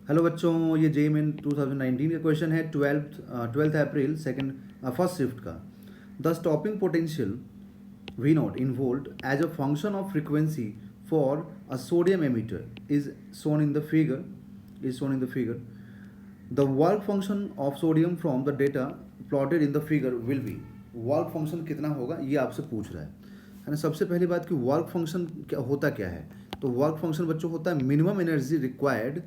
Hello बच्चों, ये JEE main 2019 का क्वेश्चन है 12th April second first shift का। The stopping potential V naught in volt as a function of frequency for a sodium emitter is shown in the figure. The work function of sodium from the data plotted in the figure will be। Work function कितना होगा ये आपसे पूछ रहा है ना। सबसे पहली बात कि वर्क फंक्शन क्या है। तो वर्क फंक्शन बच्चों होता है minimum energy required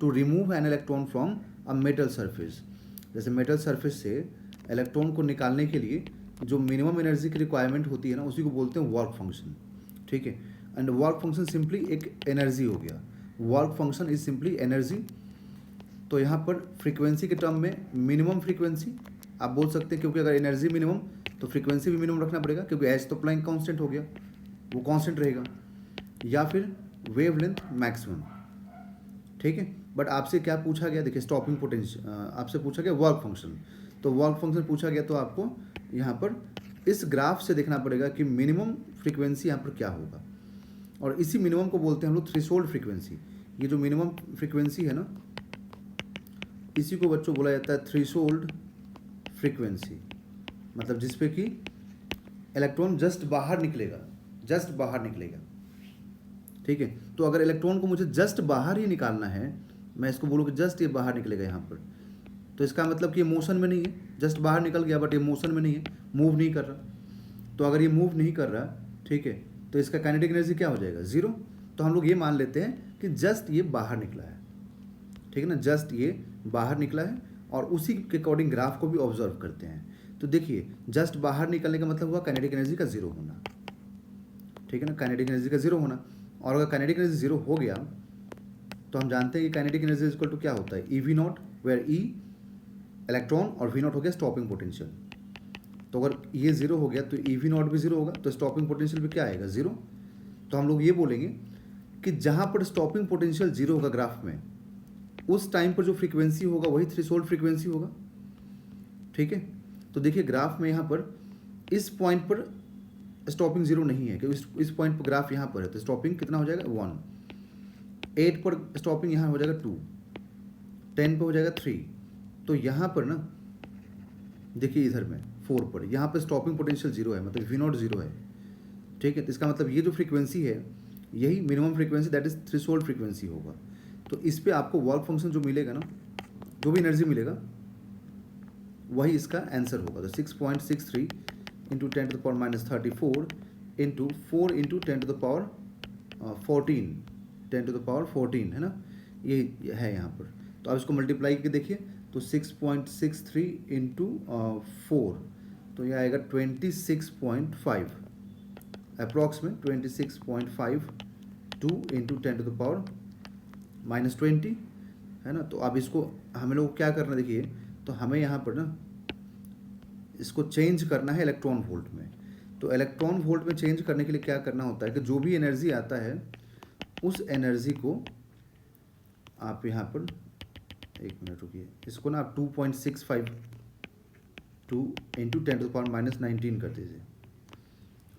to remove an electron from a metal surface. जैसे मेटल सरफेस से इलेक्ट्रॉन को निकालने के लिए जो मिनिमम एनर्जी की रिक्वायरमेंट होती है ना, उसी को बोलते हैं वर्क फंक्शन। ठीक है। एंड वर्क फंक्शन सिंपली एक एनर्जी हो गया। Work function is simply energy. तो यहाँ पर फ्रीक्वेंसी के टर्म में मिनिमम फ्रीक्वेंसी आप बोल सकते हैं, क्योंकि अगर एनर्जी मिनिमम तो फ्रीक्वेंसी भी मिनिमम रखना पड़ेगा, क्योंकि एच तो प्लैंक कांस्टेंट हो गया, वो कांस्टेंट रहेगा। या फिर वेवलेंथ मैक्सिमम। ठीक है। बट आपसे क्या पूछा गया, देखिए स्टॉपिंग पोटेंशियल आपसे पूछा गया वर्क फंक्शन। तो वर्क फंक्शन पूछा गया तो आपको यहाँ पर इस ग्राफ से देखना पड़ेगा कि मिनिमम फ्रीक्वेंसी यहाँ पर क्या होगा। और इसी मिनिमम को बोलते हैं हम लोग थ्रेशोल्ड फ्रीक्वेंसी। ये जो मिनिमम फ्रीक्वेंसी है ना, इसी को बच्चों बोला जाता है थ्रेशोल्ड फ्रीक्वेंसी। मतलब जिस पे कि इलेक्ट्रॉन जस्ट बाहर निकलेगा। ठीक है। तो अगर इलेक्ट्रॉन को मुझे जस्ट बाहर ही निकालना है, मैं इसको बोलूँ कि जस्ट ये बाहर निकलेगा यहाँ पर, तो इसका मतलब कि ये मोशन में नहीं है। जस्ट बाहर निकल गया बट ये मोशन में नहीं है, मूव नहीं कर रहा। तो अगर ये मूव नहीं कर रहा, ठीक है, तो इसका काइनेटिक एनर्जी क्या हो जाएगा, जीरो। तो हम लोग ये मान लेते हैं कि जस्ट ये बाहर निकला है। ठीक है ना, जस्ट ये बाहर निकला है। और उसी के अकॉर्डिंग ग्राफ को भी ऑब्जर्व करते हैं। तो देखिए जस्ट बाहर निकलने का मतलब हुआ काइनेटिक एनर्जी का जीरो होना। ठीक है ना, काइनेटिक एनर्जी का जीरो होना। और अगर काइनेटिक एनर्जी जीरो हो गया तो हम जानते हैं कि काइनेटिक एनर्जी इक्वल टू क्या होता है, e V naught, where e electron और वी नॉट हो गया स्टॉपिंग पोटेंशियल। तो अगर ये जीरो हो गया तो ई वी नॉट भी जीरो होगा, तो स्टॉपिंग पोटेंशियल भी क्या आएगा, जीरो। तो हम लोग ये बोलेंगे कि जहाँ पर स्टॉपिंग पोटेंशियल जीरो होगा ग्राफ में, उस टाइम पर जो फ्रीक्वेंसी होगा वही थ्रेशोल्ड फ्रीक्वेंसी होगा। ठीक है। तो देखिए ग्राफ में यहाँ पर इस पॉइंट पर स्टॉपिंग जीरो नहीं है, क्योंकि इस पॉइंट पर ग्राफ यहाँ पर है, तो स्टॉपिंग कितना हो जाएगा, 1। 8 पर स्टॉपिंग यहाँ हो जाएगा 2। 10 पर हो जाएगा 3। तो यहाँ पर ना देखिए इधर में 4 पर, यहाँ पर स्टॉपिंग पोटेंशियल जीरो है, मतलब वी नॉट जीरो है। ठीक है। तो इसका मतलब ये जो फ्रीक्वेंसी है यही minimum frequency that is threshold frequency होगा। तो इस पर आपको वर्क फंक्शन जो मिलेगा ना, जो भी एनर्जी मिलेगा वही इसका आंसर होगा। तो 6.63 इंटू 10⁻⁻34 इंटू 4 इंटू 10⁻14 10⁻14 है ना, ये है यहाँ पर। तो आप इसको मल्टीप्लाई करके देखिए तो 6.63 इंटू 4, तो ये आएगा 26.5, अप्रॉक्स में 26.5 2 इंटू 10⁻⁻20 है ना। तो अब इसको हमें लोग क्या करना, देखिए तो हमें यहाँ पर ना इसको चेंज करना है इलेक्ट्रॉन वोल्ट में। तो इलेक्ट्रॉन वोल्ट में चेंज करने के लिए क्या करना होता है कि जो भी एनर्जी आता है उस एनर्जी को आप यहाँ पर, एक मिनट रुकिए, इसको ना आप 2.652 इंटू 10⁻⁻19 कर दीजिए।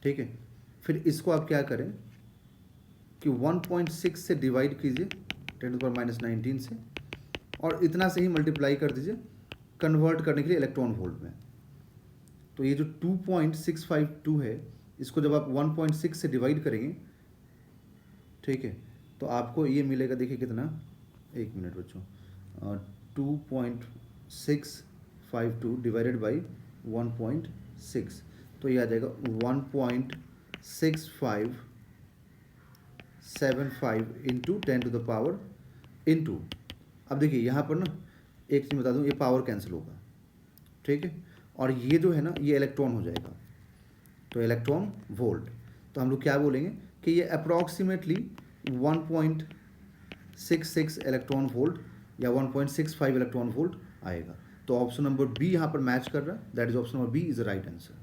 ठीक है। फिर इसको आप क्या करें कि 1.6 से डिवाइड कीजिए 10⁻⁻19 से, और इतना से ही मल्टीप्लाई कर दीजिए कन्वर्ट करने के लिए इलेक्ट्रॉन वोल्ट में। तो ये जो 2.652 है, इसको जब आप 1.6 से डिवाइड करेंगे, ठीक है, तो आपको ये मिलेगा, देखिए कितना, एक मिनट बच्चों, 2.652 डिवाइडेड बाई 1.6, तो ये आ जाएगा 1.6575 इंटू 10⁻, इंटू, अब देखिए यहाँ पर ना एक चीज़ बता दूँ, ये पावर कैंसिल होगा। ठीक है। और ये जो है ना ये इलेक्ट्रॉन हो जाएगा, तो इलेक्ट्रॉन वोल्ट। तो हम लोग क्या बोलेंगे कि ये अप्रॉक्सीमेटली 1.66 इलेक्ट्रॉन वोल्ट या 1.65 इलेक्ट्रॉन वोल्ट आएगा। तो ऑप्शन नंबर बी यहाँ पर मैच कर रहा है, that is option number B is the right answer.